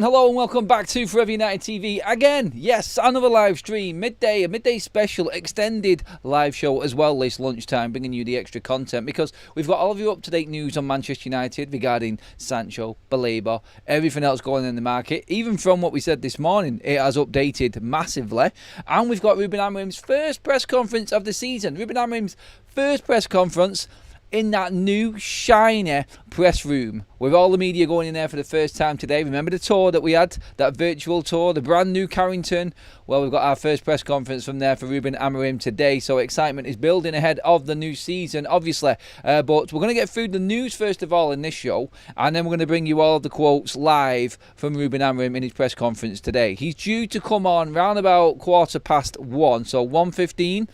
Hello and welcome back to Forever United TV again. Yes, another live stream, a midday special, extended live show as well this lunchtime, bringing you the extra content because we've got all of your up-to-date news on Manchester United regarding Sancho, Baleba, everything else going on in the market. Even from what we said this morning, it has updated massively. And we've got Ruben Amorim's first press conference of the season. Ruben Amorim's first press conference in that new shiny press room with all the media going in there for the first time today. Remember the tour that we had, that virtual tour, the brand new Carrington? Well, we've got our first press conference from there for Ruben Amorim today, so excitement is building ahead of the new season, obviously. But we're going to get through the news first of all in this show, and then we're going to bring you all of the quotes live from Ruben Amorim in his press conference today. He's due to come on round about 1:15, so 1:15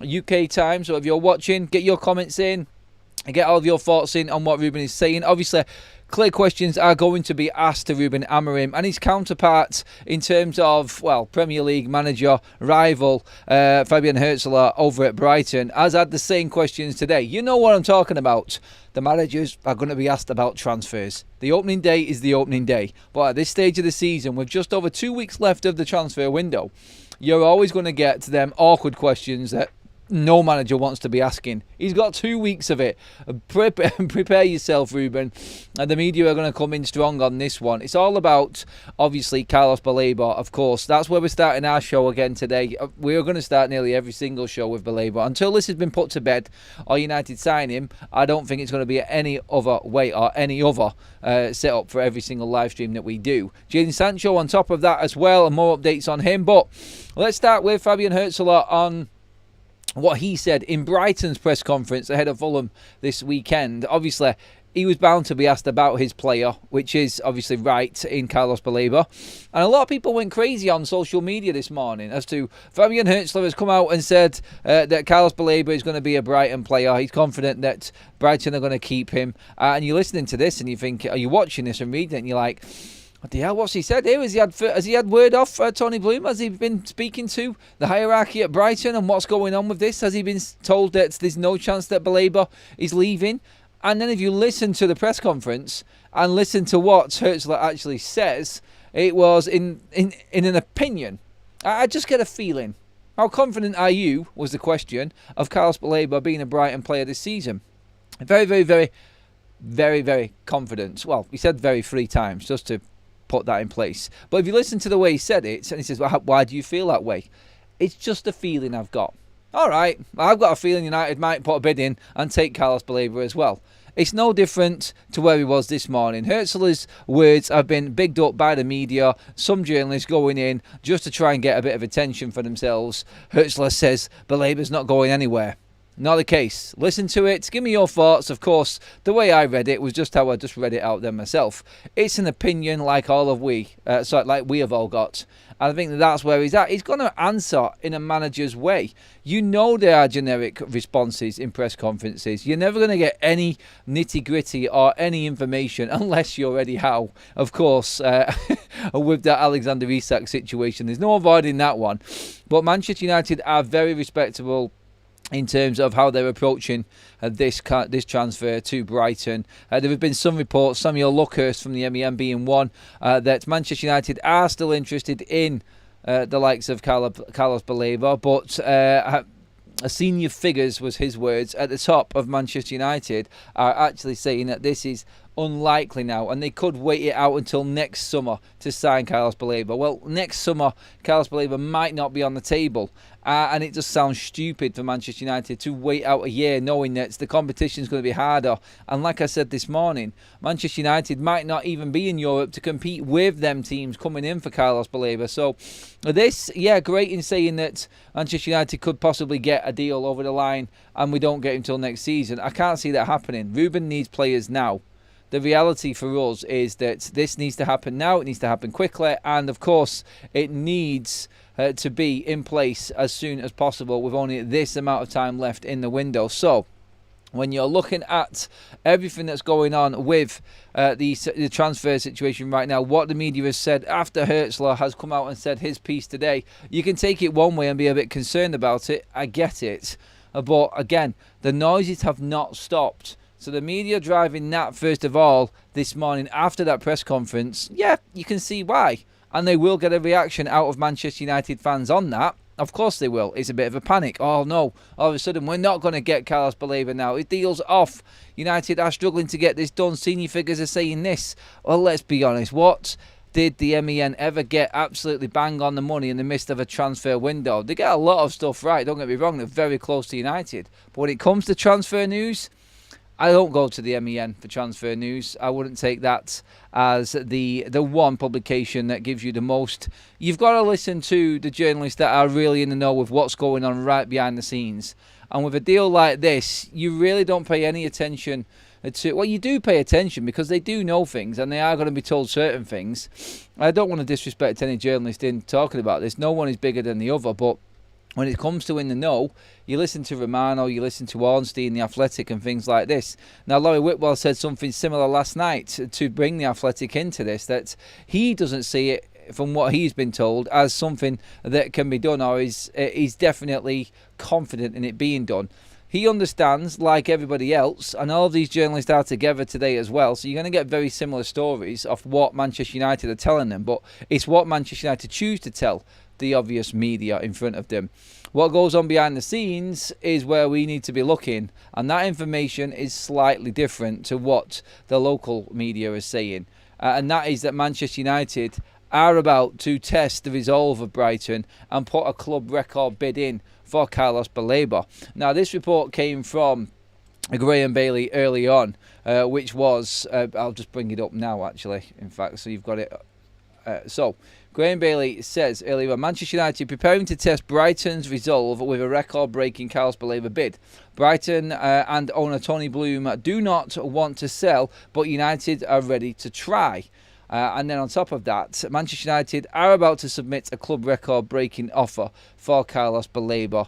UK time. So if you're watching, get your comments in. Get all of your thoughts in on what Ruben is saying. Obviously, clear questions are going to be asked to Ruben Amorim and his counterparts in terms of, well, Premier League manager, rival, Fabian Herzler over at Brighton has had the same questions today. You know what I'm talking about. The managers are going to be asked about transfers. The opening day is the opening day. But at this stage of the season, with just over 2 weeks left of the transfer window, you're always going to get to them awkward questions that no manager wants to be asking. He's got 2 weeks of it. Prepare yourself, Ruben. And the media are going to come in strong on this one. It's all about, obviously, Carlos Baleba, of course. That's where we're starting our show again today. We're going to start nearly every single show with Baleba. Until this has been put to bed or United sign him, I don't think it's going to be any other way or any other set up for every single live stream that we do. Jadon Sancho on top of that as well, and more updates on him. But let's start with Fabian Herzler on what he said in Brighton's press conference ahead of Fulham this weekend. Obviously, he was bound to be asked about his player, which is obviously right in Carlos Baleba. And a lot of people went crazy on social media this morning as to Fabian Herzler has come out and said that Carlos Baleba is going to be a Brighton player. He's confident that Brighton are going to keep him. And you're listening to this and you think, are you watching this and reading it and you're like, what the hell, what's he said here? Has he had word off Tony Bloom? Has he been speaking to the hierarchy at Brighton and what's going on with this? Has he been told that there's no chance that Baleba is leaving? And then if you listen to the press conference and listen to what Herzler actually says, it was in an opinion. I just get a feeling. How confident are you, was the question, of Carlos Baleba being a Brighton player this season? Very, very, very, very, very confident. Well, he said very 3 times, just to put that in place. But if you listen to the way he said it, and he says, well, why do you feel that way? It's just a feeling I've got. All right, I've got a feeling United might put a bid in and take Carlos Baleba as well. It's no different to where he was this morning. Herzler's words have been bigged up by the media, some journalists going in just to try and get a bit of attention for themselves. Herzler says Baleba's not going anywhere. Not the case. Listen to it. Give me your thoughts. Of course, the way I read it was just how I just read it out there myself. It's an opinion like we have all got. And I think that's where he's at. He's going to answer in a manager's way. You know there are generic responses in press conferences. You're never going to get any nitty-gritty or any information unless you're Eddie Howe. Of course, with that Alexander Isak situation. There's no avoiding that one. But Manchester United are very respectable in terms of how they're approaching this transfer to Brighton. There have been some reports, Samuel Luckhurst from the MEM being one, that Manchester United are still interested in the likes of Carlos Baleba, but senior figures, was his words, at the top of Manchester United are actually saying that this is unlikely now, and they could wait it out until next summer to sign Carlos Baleba. Well, next summer, Carlos Baleba might not be on the table, and it just sounds stupid for Manchester United to wait out a year knowing that the competition is going to be harder. And like I said this morning, Manchester United might not even be in Europe to compete with them teams coming in for Carlos Baleba. So this, yeah, great in saying that Manchester United could possibly get a deal over the line and we don't get him until next season. I can't see that happening. Ruben needs players now. The reality for us is that this needs to happen now. It needs to happen quickly. And, of course, it needs to be in place as soon as possible with only this amount of time left in the window. So, when you're looking at everything that's going on with the transfer situation right now, what the media has said after Herzler has come out and said his piece today, you can take it one way and be a bit concerned about it. I get it. But, again, the noises have not stopped So the media driving that first of all this morning after that press conference, yeah, you can see why. And they will get a reaction out of Manchester United fans on that. Of course they will. It's a bit of a panic. Oh no, all of a sudden we're not going to get Carlos Baleba now. His deal's off. United are struggling to get this done. Senior figures are saying this. Well, let's be honest. What did the MEN ever get absolutely bang on the money in the midst of a transfer window? They get a lot of stuff right, don't get me wrong. They're very close to United. But when it comes to transfer news, I don't go to the MEN for transfer news. I wouldn't take that as the one publication that gives you the most. You've got to listen to the journalists that are really in the know with what's going on right behind the scenes. And with a deal like this, you really don't pay any attention to... Well, you do pay attention because they do know things and they are going to be told certain things. I don't want to disrespect any journalist in talking about this. No one is bigger than the other, but when it comes to in the know, you listen to Romano, you listen to Ornstein, The Athletic and things like this. Now, Laurie Whitwell said something similar last night to bring The Athletic into this, that he doesn't see it, from what he's been told, as something that can be done, or he's definitely confident in it being done. He understands, like everybody else, and all of these journalists are together today as well, so you're going to get very similar stories of what Manchester United are telling them, but it's what Manchester United choose to tell the obvious media in front of them. What goes on behind the scenes is where we need to be looking, and that information is slightly different to what the local media is saying, and that is that Manchester United are about to test the resolve of Brighton and put a club record bid in for Carlos Baleba. Now, this report came from Graham Bailey early on, which was, I'll just bring it up now actually, in fact, so you've got it. So Graham Bailey says earlier on, Manchester United preparing to test Brighton's resolve with a record-breaking Carlos Baleba bid. Brighton and owner Tony Bloom do not want to sell, but United are ready to try. And then on top of that, Manchester United are about to submit a club record-breaking offer for Carlos Baleba,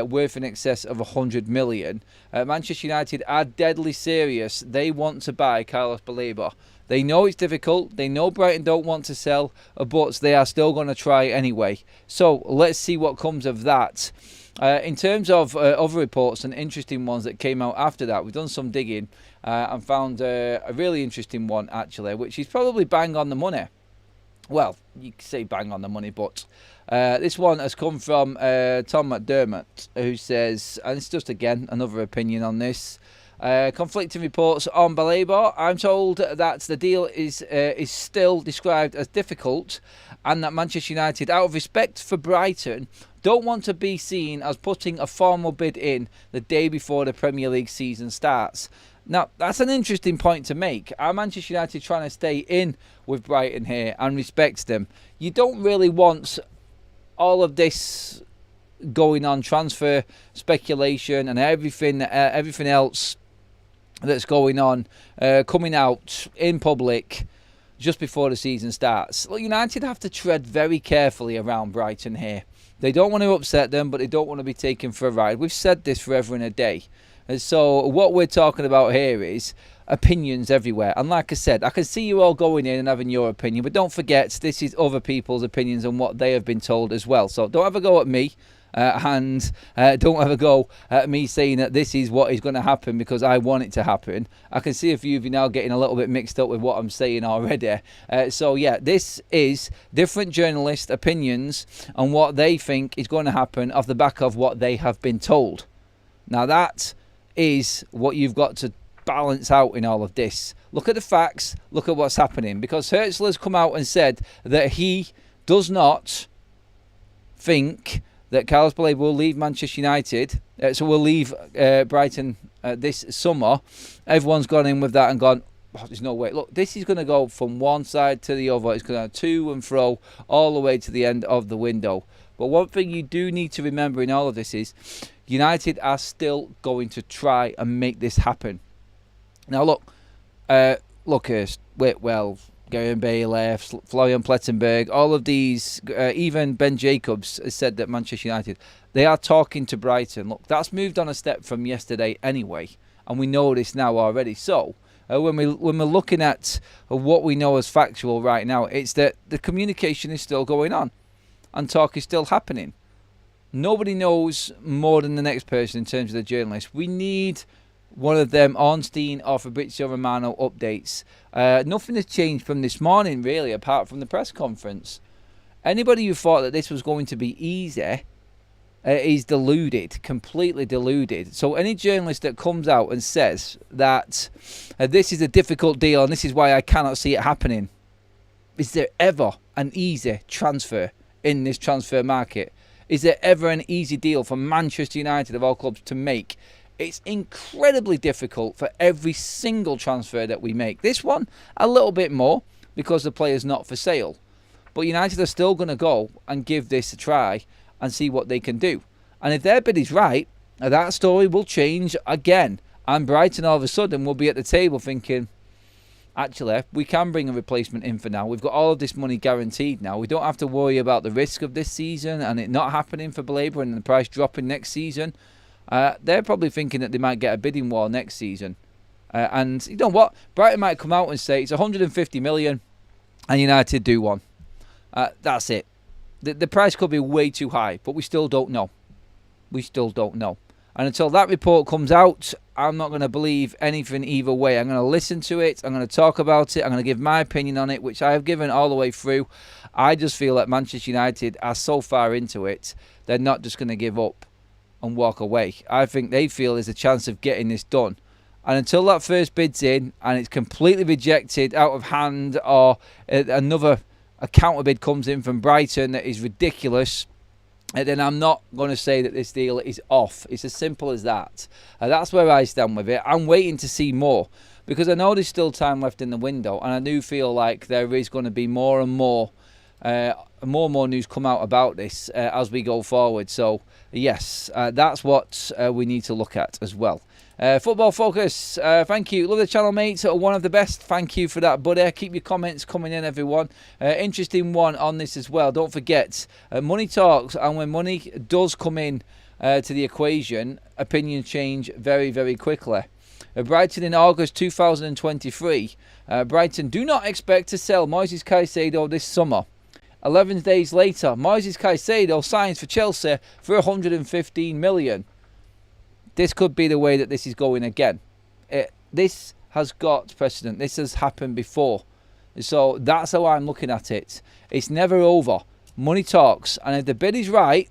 worth in excess of 100 million. Manchester United are deadly serious. They want to buy Carlos Baleba. They know it's difficult. They know Brighton don't want to sell, but they are still going to try anyway. So let's see what comes of that. In terms of other reports and interesting ones that came out after that, we've done some digging and found a really interesting one, actually, which is probably bang on the money. Well, you can say bang on the money, but this one has come from Tom McDermott, who says, and it's just, again, another opinion on this, conflicting reports on Baleba. I'm told that the deal is still described as difficult and that Manchester United, out of respect for Brighton, don't want to be seen as putting a formal bid in the day before the Premier League season starts. Now, that's an interesting point to make. Are Manchester United trying to stay in with Brighton here and respect them? You don't really want all of this going on, transfer speculation and everything else that's going on, coming out in public just before the season starts. Look, United have to tread very carefully around Brighton here. They don't want to upset them, but they don't want to be taken for a ride. We've said this forever and a day. And so what we're talking about here is opinions everywhere. And like I said, I can see you all going in and having your opinion, but don't forget, this is other people's opinions and what they have been told as well. So don't ever go at me. And don't ever go at me saying that this is what is going to happen because I want it to happen. I can see a few of you now getting a little bit mixed up with what I'm saying already. So yeah, this is different journalist opinions on what they think is going to happen off the back of what they have been told. Now that is what you've got to balance out in all of this. Look at the facts, look at what's happening, because Herzl has come out and said that he does not think that Carlos Baleba will leave Manchester United, so will leave Brighton this summer. Everyone's gone in with that and gone, oh, there's no way. Look, this is going to go from one side to the other. It's going to to and fro all the way to the end of the window. But one thing you do need to remember in all of this is United are still going to try and make this happen. Now look, Lucas, Whitwell, Garen Bailey, Florian Plettenberg, all of these, even Ben Jacobs has said that Manchester United, they are talking to Brighton. Look, that's moved on a step from yesterday anyway, and we know this now already. So, when we're looking at what we know as factual right now, it's that the communication is still going on, and talk is still happening. Nobody knows more than the next person in terms of the journalists. We need one of them, Ornstein or Fabrizio Romano updates. Nothing has changed from this morning, really, apart from the press conference. Anybody who thought that this was going to be easy is deluded, completely deluded. So any journalist that comes out and says that this is a difficult deal and this is why I cannot see it happening, is there ever an easy transfer in this transfer market? Is there ever an easy deal for Manchester United, of all clubs, to make? It's incredibly difficult for every single transfer that we make. This one, a little bit more, because the player's not for sale. But United are still going to go and give this a try and see what they can do. And if their bid is right, that story will change again. And Brighton all of a sudden will be at the table thinking, actually, we can bring a replacement in for now. We've got all of this money guaranteed now. We don't have to worry about the risk of this season and it not happening for Baleba and the price dropping next season. They're probably thinking that they might get a bidding war next season. And you know what? Brighton might come out and say it's 150 million and United do one. That's it. The price could be way too high, but we still don't know. We still don't know. And until that report comes out, I'm not going to believe anything either way. I'm going to listen to it. I'm going to talk about it. I'm going to give my opinion on it, which I have given all the way through. I just feel that Manchester United are so far into it, they're not just going to give up and walk away. I think they feel there's a chance of getting this done. And until that first bid's in and it's completely rejected out of hand, or another counter bid comes in from Brighton that is ridiculous, then I'm not going to say that this deal is off. It's as simple as that. That's where I stand with it. I'm waiting to see more, because I know there's still time left in the window, and I do feel like there is going to be more and more news come out about this as we go forward. So yes, that's what we need to look at as well. Football Focus, thank you. Love the channel, mate. One of the best. Thank you for that, buddy. Keep your comments coming in, everyone. Interesting one on this as well. Don't forget, money talks, and when money does come in to the equation, opinions change very, very quickly. Brighton in August 2023. Brighton do not expect to sell Moises Caicedo this summer. 11 days later, Moises Caicedo signs for Chelsea for 115 million. This could be the way that this is going again. This has got precedent. This has happened before. So that's how I'm looking at it. It's never over. Money talks. And if the bid is right,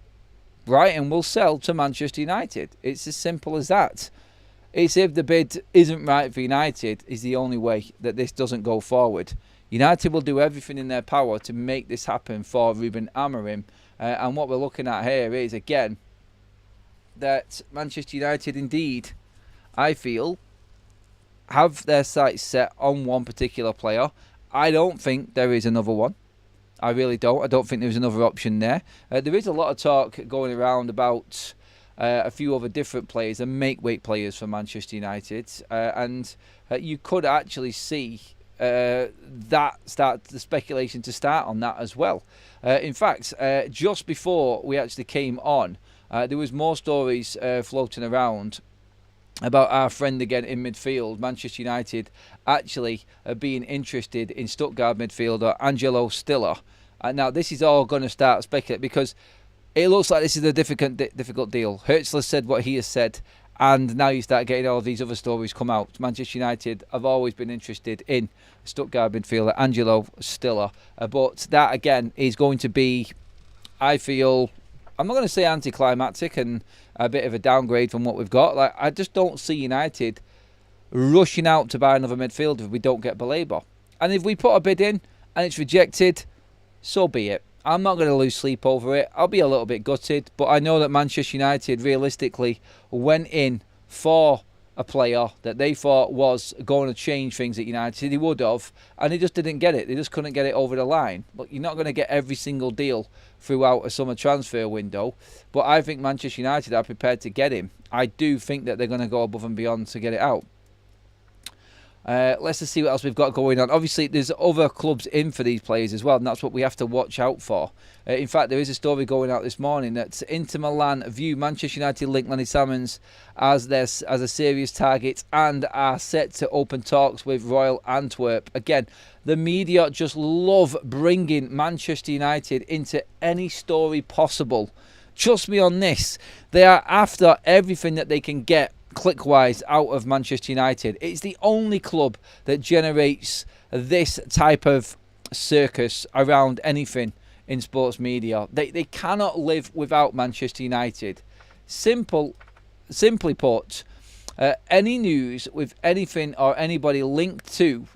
Brighton will sell to Manchester United. It's as simple as that. It's if the bid isn't right for United is the only way that this doesn't go forward. United will do everything in their power to make this happen for Ruben Amorim. And what we're looking at here is, again, that Manchester United indeed, I feel, have their sights set on one particular player. I don't think there is another one. I really don't. I don't think there's another option there. There is a lot of talk going around about a few other different players and make-weight players for Manchester United. And you could actually see the speculation to start on that as well. In fact, just before we actually came on, there was more stories floating around about our friend again in midfield, Manchester United actually being interested in Stuttgart midfielder Angelo Stiller. Now this is all going to start speculating, because it looks like this is a difficult deal. Hertzler said what he has said, and now you start getting all of these other stories come out. Manchester United have always been interested in Stuttgart midfielder Angelo Stiller, but that again is going to be, I feel, I'm not going to say anticlimactic and a bit of a downgrade from what we've got. Like, I just don't see United rushing out to buy another midfielder if we don't get Baleba. And if we put a bid in and it's rejected, so be it. I'm not going to lose sleep over it. I'll be a little bit gutted, but I know that Manchester United realistically went in for a player that they thought was going to change things at United. He would have, and he just didn't get it. They just couldn't get it over the line. Look, you're not going to get every single deal throughout a summer transfer window, but I think Manchester United are prepared to get him. I do think that they're going to go above and beyond to get it out. Let's just see what else we've got going on. Obviously, there's other clubs in for these players as well, and that's what we have to watch out for. In fact, there is a story going out this morning that Inter Milan view Manchester United link Lenny Salmons as a serious target and are set to open talks with Royal Antwerp. Again, the media just love bringing Manchester United into any story possible. Trust me on this. They are after everything that they can get click-wise out of Manchester United. It's the only club that generates this type of circus around anything in sports media. They cannot live without Manchester United. Simply put, any news with anything or anybody linked to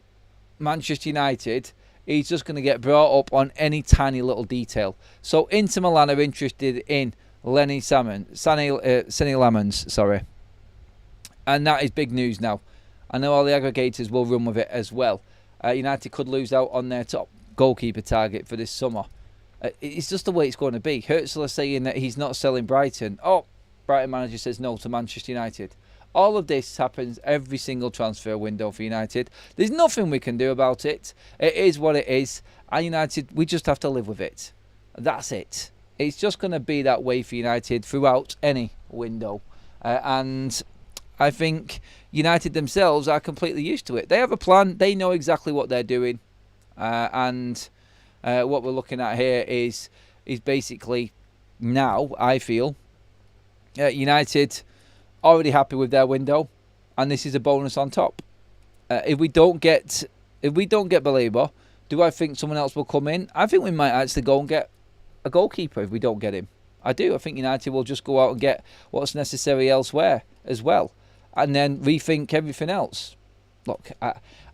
Manchester United is just going to get brought up on any tiny little detail. So Inter Milan are interested in Sonny Lamons, sorry. And that is big news now. I know all the aggregators will run with it as well. United could lose out on their top goalkeeper target for this summer. It's just the way it's going to be. Herzl saying that he's not selling Brighton. Oh, Brighton manager says no to Manchester United. All of this happens every single transfer window for United. There's nothing we can do about it. It is what it is. And United, we just have to live with it. That's it. It's just going to be that way for United throughout any window. And I think United themselves are completely used to it. They have a plan. They know exactly what they're doing. And what we're looking at here is basically now, I feel, United already happy with their window, and this is a bonus on top. If we don't get Baleba, do I think someone else will come in? I think we might actually go and get a goalkeeper if we don't get him. I do. I think United will just go out and get what's necessary elsewhere as well, and then rethink everything else. Look,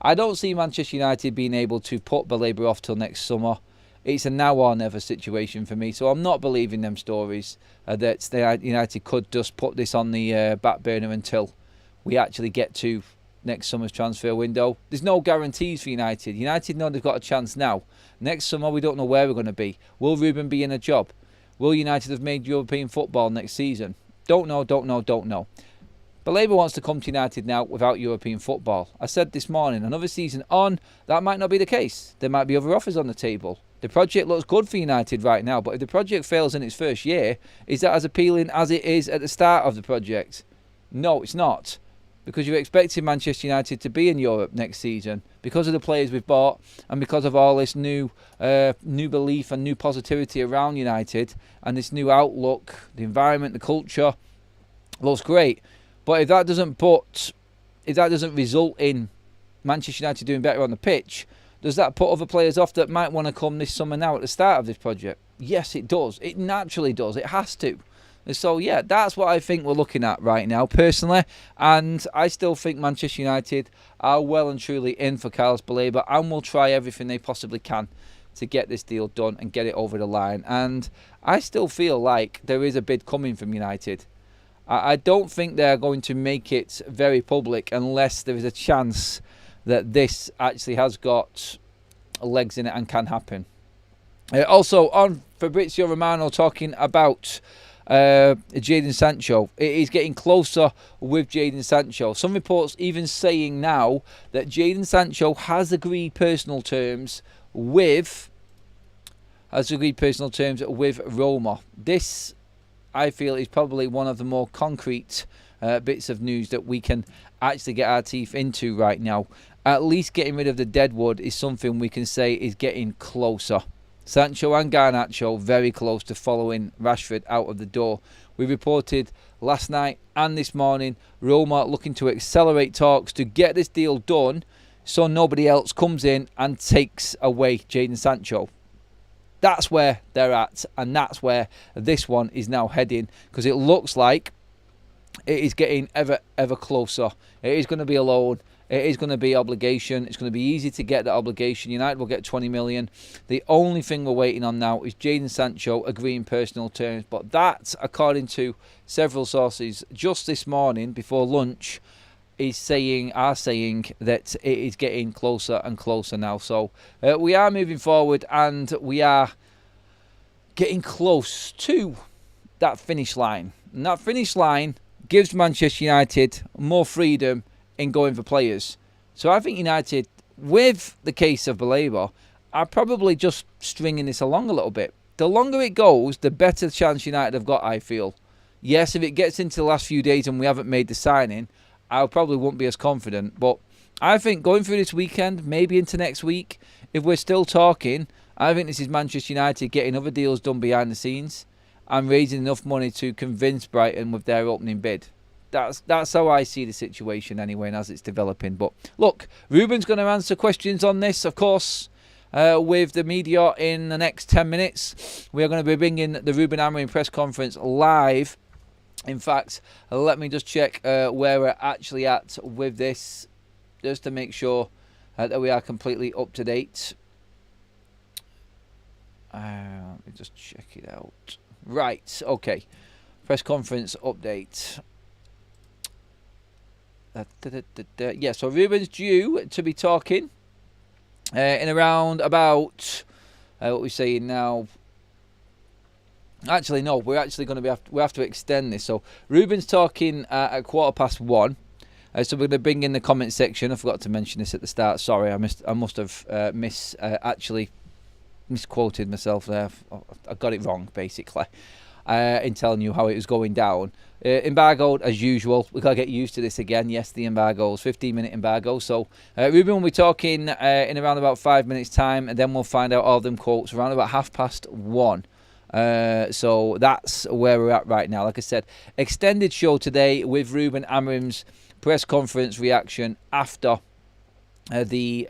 I don't see Manchester United being able to put Baleba off till next summer. It's a now or never situation for me, so I'm not believing them stories that United could just put this on the back burner until we actually get to next summer's transfer window. There's no guarantees for United. United know they've got a chance now. Next summer, we don't know where we're going to be. Will Ruben be in a job? Will United have made European football next season? Don't know. Baleba wants to come to United now without European football. I said this morning, another season on, that might not be the case. There might be other offers on the table. The project looks good for United right now, but if the project fails in its first year, is that as appealing as it is at the start of the project? No, it's not. Because you're expecting Manchester United to be in Europe next season because of the players we've bought and because of all this new belief and new positivity around United and this new outlook, the environment, the culture looks great. But if that doesn't result in Manchester United doing better on the pitch, does that put other players off that might want to come this summer now at the start of this project? Yes, it does. It naturally does. It has to. So, yeah, that's what I think we're looking at right now, personally. And I still think Manchester United are well and truly in for Carlos Baleba and will try everything they possibly can to get this deal done and get it over the line. And I still feel like there is a bid coming from United. I don't think they're going to make it very public unless there is a chance that this actually has got legs in it and can happen. Also, on Fabrizio Romano talking about Jadon Sancho. It is getting closer with Jadon Sancho. Some reports even saying now that Jadon Sancho has agreed personal terms with Roma. This, I feel, is probably one of the more concrete bits of news that we can actually get our teeth into right now. At least getting rid of the deadwood is something we can say is getting closer. Sancho and Garnacho very close to following Rashford out of the door. We reported last night and this morning Roma looking to accelerate talks to get this deal done so nobody else comes in and takes away Jadon Sancho. That's where they're at, and that's where this one is now heading, because it looks like it is getting ever closer. It is going to be a loan. It is going to be obligation. It's going to be easy to get that obligation. United will get 20 million. The only thing we're waiting on now is Jadon Sancho agreeing personal terms. But that, according to several sources, just this morning before lunch, are saying that it is getting closer and closer now. So we are moving forward, and we are getting close to that finish line. And that finish line gives Manchester United more freedom in going for players. So I think United, with the case of Baleba, are probably just stringing this along a little bit. The longer it goes, the better chance United have got, I feel. Yes, if it gets into the last few days and we haven't made the signing, I probably won't be as confident. But I think going through this weekend, maybe into next week, if we're still talking, I think this is Manchester United getting other deals done behind the scenes and raising enough money to convince Brighton with their opening bid. That's how I see the situation anyway, and as it's developing. But look, Ruben's going to answer questions on this, of course, with the media in the next 10 minutes. We are going to be bringing the Ruben Amorim press conference live. In fact, let me just check where we're actually at with this, just to make sure that we are completely up to date. Let me just check it out. Right, okay. Press conference update. Yeah, so Ruben's due to be talking in around about what we're saying now. Actually, no, we're actually going to we have to extend this. So Ruben's talking at 1:15. So we're going to bring in the comment section. I forgot to mention this at the start. Sorry, I must have actually misquoted myself there. I got it wrong, basically, in telling you how it was going down. Embargoed as usual. We've got to get used to this again. Yes, the embargoes, 15-minute embargo. So Ruben will be talking in around about 5 minutes' time, and then we'll find out all them quotes around about 1:30. So that's where we're at right now. Like I said, extended show today with Ruben Amorim's press conference reaction after the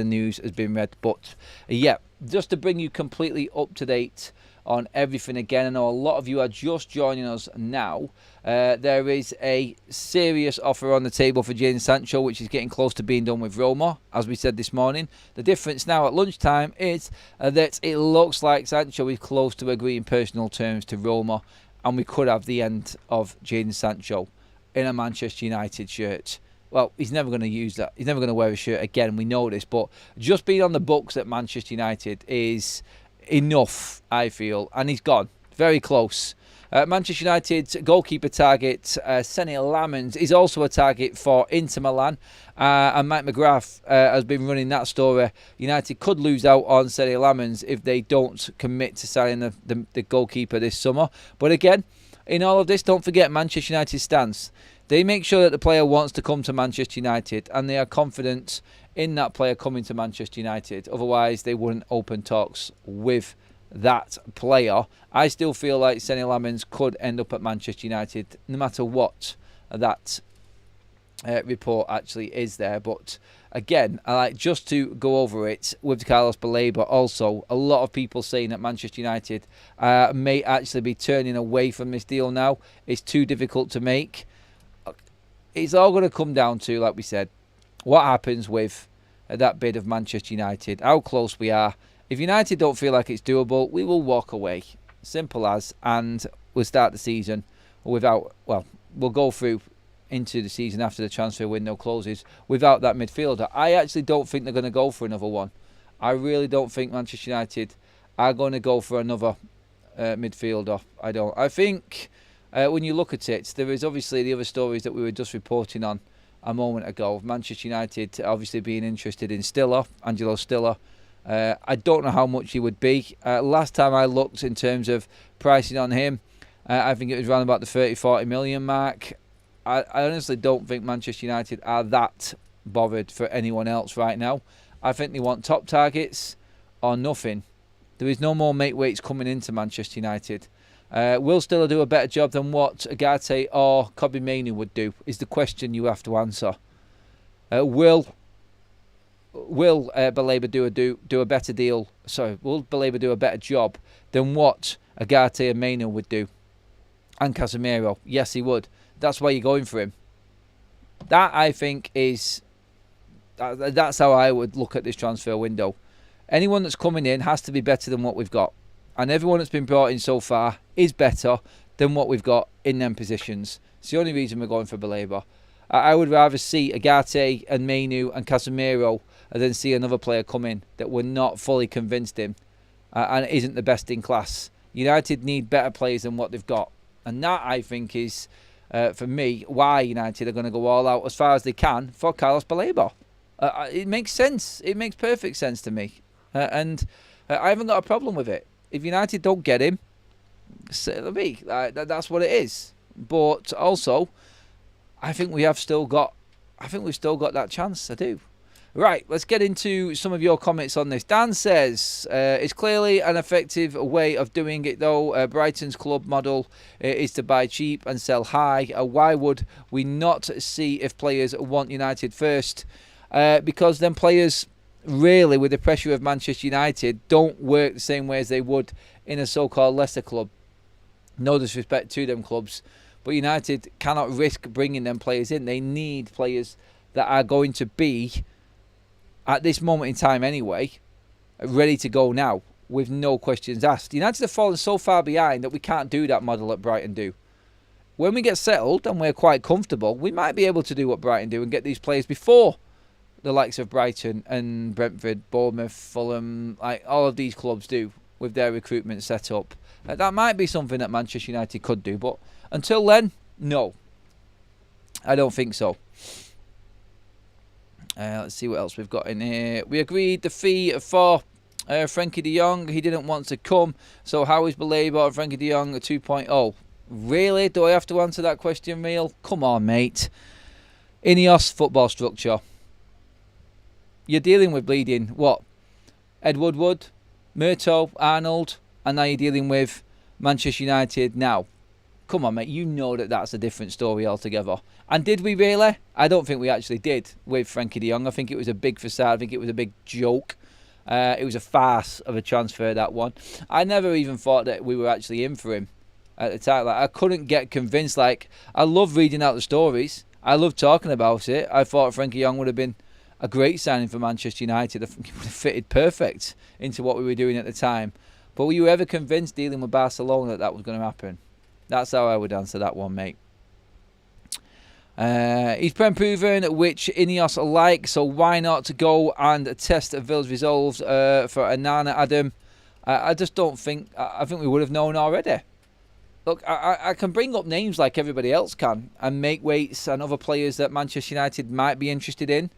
news has been read. But yeah, just to bring you completely up to date on everything again. I know a lot of you are just joining us now. There is a serious offer on the table for Jadon Sancho, which is getting close to being done with Roma, as we said this morning. The difference now at lunchtime is that it looks like Sancho is close to agreeing personal terms to Roma, and we could have the end of Jadon Sancho in a Manchester United shirt. Well, he's never going to use that. He's never going to wear a shirt again. We know this, but just being on the books at Manchester United is enough, I feel, and he's gone very close. Manchester United's goalkeeper target, Senne Lammens, is also a target for Inter Milan, and Mike McGrath has been running that story. United could lose out on Senne Lammens if they don't commit to signing the goalkeeper this summer. But again, in all of this, don't forget Manchester United's stance. They make sure that the player wants to come to Manchester United, and they are confident in that player coming to Manchester United. Otherwise, they wouldn't open talks with that player. I still feel like Senne Lammens could end up at Manchester United, no matter what that report actually is there. But again, I like just to go over it with Carlos Baleba. Also, a lot of people saying that Manchester United may actually be turning away from this deal now. It's too difficult to make. It's all going to come down to, like we said, what happens with that bid of Manchester United, how close we are. If United don't feel like it's doable, we will walk away. Simple as. And we'll start the season without, well, we'll go through into the season after the transfer window closes without that midfielder. I actually don't think they're going to go for another one. I really don't think Manchester United are going to go for another midfielder. I don't. I think when you look at it, there is obviously the other stories that we were just reporting on a moment ago. Manchester United obviously being interested in Stiller, Angelo Stiller. I don't know how much he would be. Last time I looked in terms of pricing on him, I think it was around about the 30-40 million mark. I honestly don't think Manchester United are that bothered for anyone else right now. I think they want top targets or nothing. There is no more mate weights coming into Manchester United. Will Stiller do a better job than what Agate or Kobbie Mainoo would do, is the question you have to answer. Will Baleba do a better deal? Sorry, will Baleba do a better job than what Agate and Mainoo would do? And Casemiro? Yes, he would. That's why you're going for him. That, I think, is... That's how I would look at this transfer window. Anyone that's coming in has to be better than what we've got. And everyone that's been brought in so far is better than what we've got in them positions. It's the only reason we're going for Baleba. I would rather see Agate and Mainoo and Casemiro than see another player come in that we're not fully convinced in and isn't the best in class. United need better players than what they've got. And that, I think, is, for me, why United are going to go all out as far as they can for Carlos Baleba. It makes sense. It makes perfect sense to me. And I haven't got a problem with it. If United don't get him, it'll be. That's what it is. But also, I think we've still got that chance. I do. Right, let's get into some of your comments on this. Dan says, it's clearly an effective way of doing it though. Brighton's club model is to buy cheap and sell high. Why would we not see if players want United first? Because then players, really, with the pressure of Manchester United, don't work the same way as they would in a so-called lesser club. No disrespect to them clubs, but United cannot risk bringing them players in. They need players that are going to be, at this moment in time anyway, ready to go now with no questions asked. United have fallen so far behind that we can't do that model that Brighton do. When we get settled and we're quite comfortable, we might be able to do what Brighton do and get these players before the likes of Brighton and Brentford, Bournemouth, Fulham, like all of these clubs do with their recruitment set up. That might be something that Manchester United could do, but until then, no. I don't think so. Let's see what else we've got in here. We agreed the fee for Frankie de Jong. He didn't want to come. So how is Baleba or Frankie de Jong 2.0? Really? Do I have to answer that question, Real? Come on, mate. Ineos football structure. You're dealing with bleeding, what? Ed Woodward, Murto, Arnold, and now you're dealing with Manchester United now. Come on, mate. You know that that's a different story altogether. And did we really? I don't think we actually did with Frankie de Jong. I think it was a big facade. I think it was a big joke. It was a farce of a transfer, that one. I never even thought that we were actually in for him at the time. Like, I couldn't get convinced. Like, I love reading out the stories. I love talking about it. I thought Frankie de Jong would have been a great signing for Manchester United. I think it would have fitted perfect into what we were doing at the time. But were you ever convinced dealing with Barcelona that that was going to happen? That's how I would answer that one, mate. He's proven which Ineos like, so why not go and test Villa's resolve for Anana Adam? I just don't think... I think we would have known already. Look, I can bring up names like everybody else can and make weights and other players that Manchester United might be interested in.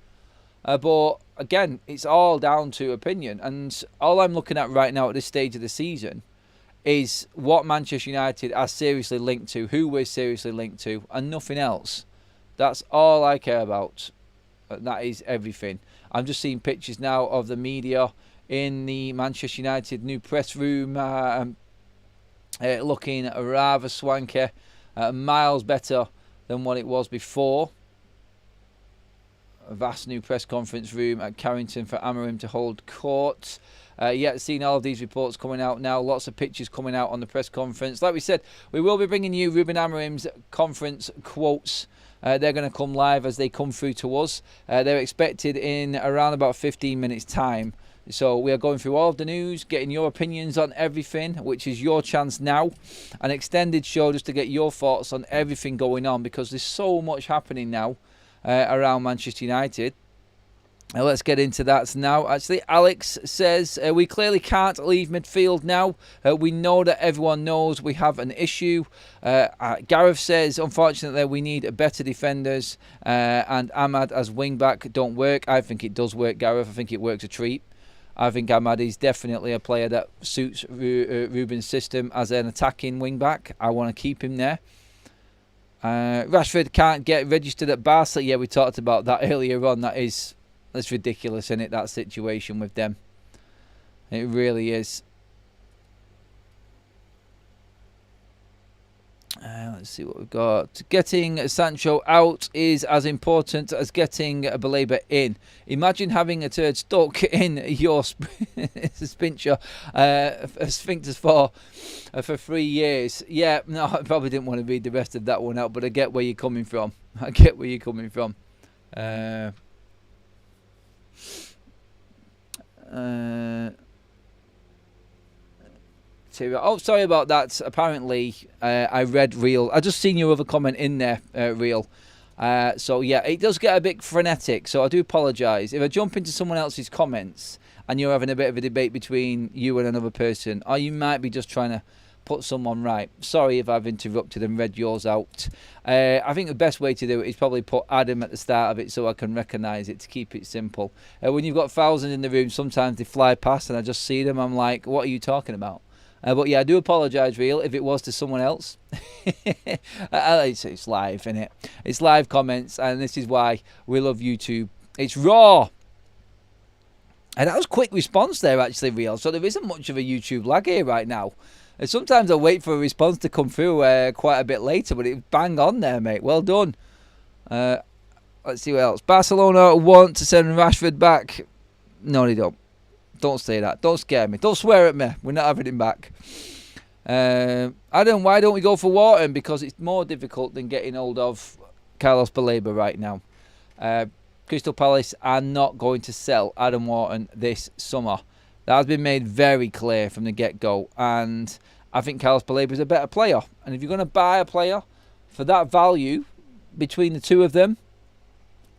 But, again, it's all down to opinion. And all I'm looking at right now at this stage of the season is what Manchester United are seriously linked to, who we're seriously linked to, and nothing else. That's all I care about. That is everything. I'm just seeing pictures now of the media in the Manchester United new press room, looking rather swanky, miles better than what it was before. A vast new press conference room at Carrington for Amorims to hold court. Seeing all of these reports coming out now. Lots of pictures coming out on the press conference. Like we said, we will be bringing you Ruben Amorim's conference quotes. They're going to come live as they come through to us. They're expected in around about 15 minutes time. So we are going through all of the news, getting your opinions on everything, which is your chance now. An extended show just to get your thoughts on everything going on, because there's so much happening now around Manchester United. Let's get into that now. Actually, Alex says, we clearly can't leave midfield now. We know that everyone knows we have an issue. Gareth says, unfortunately, we need better defenders. And Ahmad as wing-back don't work. I think it does work, Gareth. I think it works a treat. I think Ahmad is definitely a player that suits Ruben's system as an attacking wing-back. I want to keep him there. Rashford can't get registered at Barca. Yeah, we talked about that earlier on. That's ridiculous, isn't it, that situation with them? It really is. Let's see what we've got. Getting Sancho out is as important as getting Baleba in. Imagine having a turd stuck in your sphincter for 3 years. Yeah, no, I probably didn't want to read the rest of that one out, but I get where you're coming from. Oh, sorry about that. Apparently, I read Real. I just seen your other comment in there, Real. So, yeah, it does get a bit frenetic, so I do apologise. If I jump into someone else's comments and you're having a bit of a debate between you and another person, or you might be just trying to put someone right. Sorry if I've interrupted and read yours out. I think the best way to do it is probably put Adam at the start of it so I can recognise it, to keep it simple. When you've got thousands in the room, sometimes they fly past and I just see them. I'm like, what are you talking about? But yeah, I do apologise, Real, if it was to someone else. It's live, innit? It's live comments, and this is why we love YouTube. It's raw. And that was quick response there, actually, Real. So there isn't much of a YouTube lag here right now. And sometimes I wait for a response to come through quite a bit later, but it bang on there, mate. Well done. Let's see what else. Barcelona want to send Rashford back. No, they don't. Don't say that. Don't scare me. Don't swear at me. We're not having him back. Adam, why don't we go for Wharton? Because it's more difficult than getting hold of Carlos Baleba right now. Crystal Palace are not going to sell Adam Wharton this summer. That has been made very clear from the get-go. And I think Carlos Baleba is a better player. And if you're going to buy a player for that value between the two of them,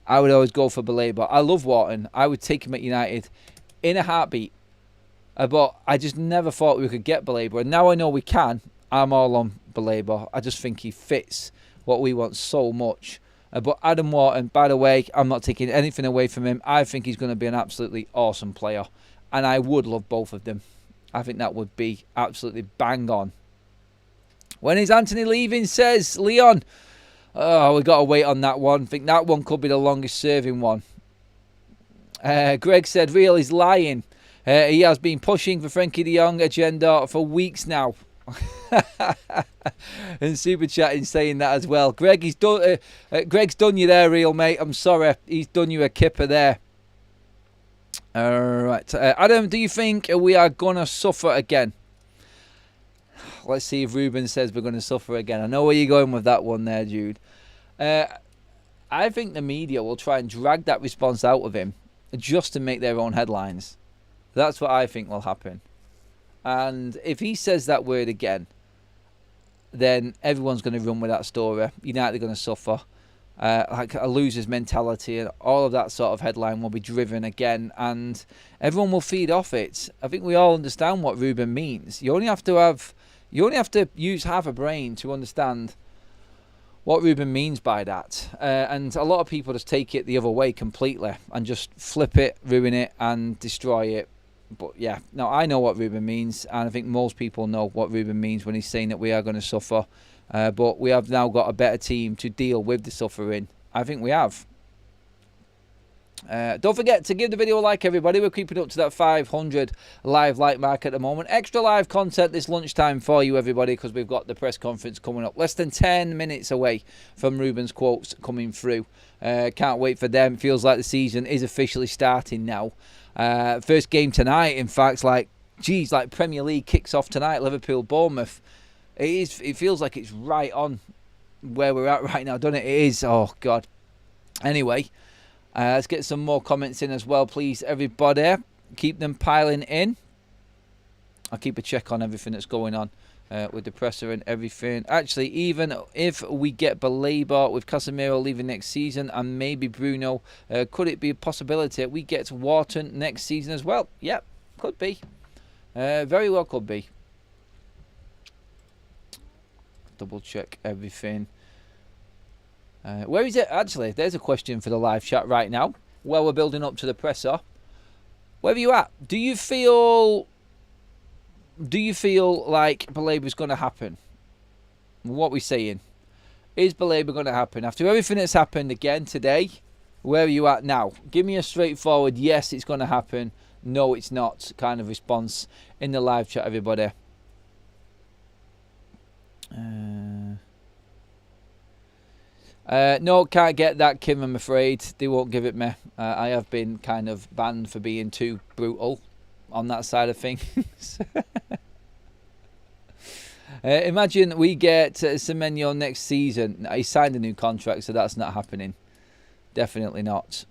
I would always go for Baleba. I love Wharton. I would take him at United in a heartbeat. But I just never thought we could get Baleba. And now I know we can. I'm all on Baleba. I just think he fits what we want so much. But Adam Wharton, by the way, I'm not taking anything away from him. I think he's going to be an absolutely awesome player. And I would love both of them. I think that would be absolutely bang on. When is Anthony leaving, says Leon. Oh, we've got to wait on that one. I think that one could be the longest serving one. Greg said Real is lying. He has been pushing for Frankie de Jong agenda for weeks now. And super chatting saying that as well. Greg, Greg's done you there, Real mate. I'm sorry, he's done you a kipper there. All right, Adam, do you think we are gonna suffer again? Let's see if Ruben says we're gonna suffer again. I know where you're going with that one there, Jude. I think the media will try and drag that response out of him just to make their own headlines. That's what I think will happen. And if he says that word again, then everyone's going to run with that story. United are going to suffer. Like a loser's mentality and all of that sort of headline will be driven again. And everyone will feed off it. I think we all understand what Ruben means. You only have to use half a brain to understand what Ruben means by that. And a lot of people just take it the other way completely and just flip it, ruin it and destroy it. But yeah, no, I know what Ruben means, and I think most people know what Ruben means when he's saying that we are going to suffer. But we have now got a better team to deal with the suffering. I think we have. Don't forget to give the video a like, everybody. We're keeping up to that 500 live like mark at the moment. Extra live content this lunchtime for you, everybody, because we've got the press conference coming up. Less than 10 minutes away from Ruben's quotes coming through. Can't wait for them. Feels like the season is officially starting now. First game tonight, in fact, like Premier League kicks off tonight, Liverpool-Bournemouth. It feels like it's right on where we're at right now, doesn't it? It is. Oh, God. Anyway, let's get some more comments in as well, please, everybody. Keep them piling in. I'll keep a check on everything that's going on with the presser and everything. Actually, even if we get Baleba with Casemiro leaving next season and maybe Bruno, could it be a possibility we get Wharton next season as well? Yep, could be. Very well could be. Double check everything. Where is it? Actually, there's a question for the live chat right now. While we're building up to the presser. Where are you at? Do you feel like Baleba's going to happen? What we're saying. Is Baleba going to happen? After everything that's happened again today, where are you at now? Give me a straightforward, yes, it's going to happen. No, it's not kind of response in the live chat, everybody. No, can't get that, Kim, I'm afraid. They won't give it me. I have been kind of banned for being too brutal on that side of things. Imagine we get Semenyo next season. He signed a new contract, so that's not happening. Definitely not.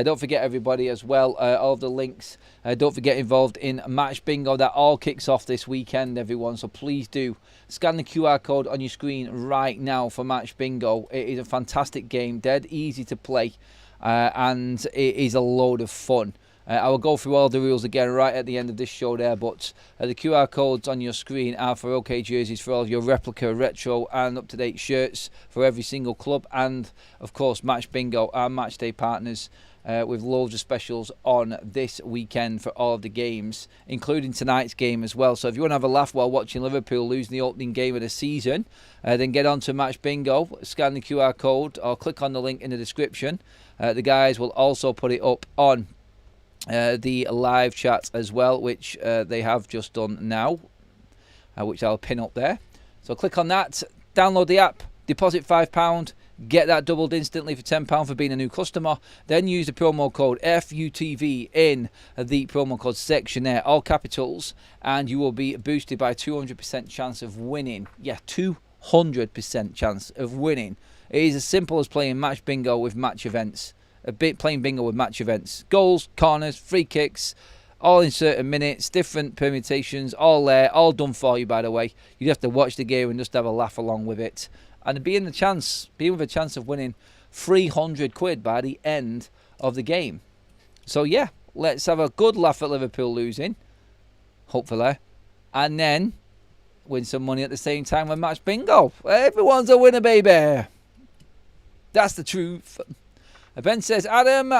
Don't forget, everybody, as well, all of the links. Don't forget involved in Match Bingo. That all kicks off this weekend, everyone. So please do scan the QR code on your screen right now for Match Bingo. It is a fantastic game, dead easy to play, and it is a load of fun. I will go through all the rules again right at the end of this show there, but the QR codes on your screen are for OK jerseys, for all of your replica, retro and up-to-date shirts for every single club, and of course Match Bingo, our match day partners, with loads of specials on this weekend for all of the games, including tonight's game as well. So if you want to have a laugh while watching Liverpool losing the opening game of the season, then get on to Match Bingo, scan the QR code or click on the link in the description. The guys will also put it up on the live chat as well, which they have just done now, which I'll pin up there. So click on that, download the app, deposit £5, get that doubled instantly for £10 for being a new customer. Then use the promo code FUTV in the promo code section there, all capitals, and you will be boosted by 200% chance of winning. Yeah, 200% chance of winning. It is as simple as playing match bingo with match events. Playing bingo with match events. Goals, corners, free kicks, all in certain minutes, different permutations, all there, all done for you, by the way. You have to watch the game and just have a laugh along with it. And being with a chance of winning 300 quid by the end of the game. So yeah, let's have a good laugh at Liverpool losing, hopefully, and then win some money at the same time with match bingo. Everyone's a winner, baby. That's the truth. Ben says, Adam,